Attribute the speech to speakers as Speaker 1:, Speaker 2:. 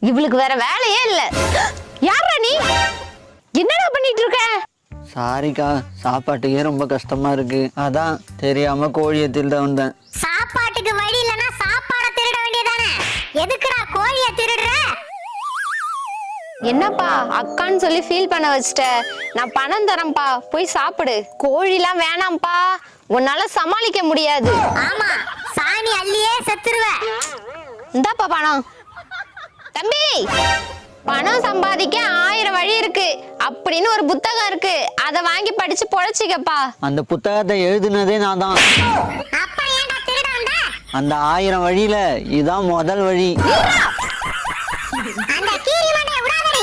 Speaker 1: இவளுக்கு வேற வேலையே இல்ல. யாரா நீ? என்னடா பண்ணிட்டு இருக்க?
Speaker 2: சாரிக்கா, சாப்பாட்டுக்கே ரொம்ப கஷ்டமா இருக்கு, அதான் தெரியாம கோழியை திருட வந்தேன்.
Speaker 3: சாப்பாட்டுக்கு வழி இல்லனா சாப்பாட திருட வேண்டியதானே? எதுக்குடா கோழியை திருடுற?
Speaker 1: என்னப்பா அக்கான்னு சொல்லி ஃபீல் பண்ண வச்சிட்ட. நான் பணம் தரேன்ப்பா, போய் சாப்பிடு. கோழிலாம் வேணாம்ப்பா, உன்னால சமாளிக்க முடியாது.
Speaker 3: ஆமா, சாணி அள்ளியே செத்துருவ.
Speaker 1: இந்தாப்பா பணம். தம்பி, பணம் சம்பாதிக்க 1000 வழி இருக்கு அப்படின்னு ஒரு புத்தகம் இருக்கு, அதை வாங்கி படிச்சு பொழைச்சிக்கப்பா.
Speaker 2: அந்த புத்தகத்தை எழுதுனதே நான் தான்.
Speaker 3: அப்ப ஏன்டா திருட வந்த?
Speaker 2: அந்த 1000 வழியில இதான் முதல் வழி.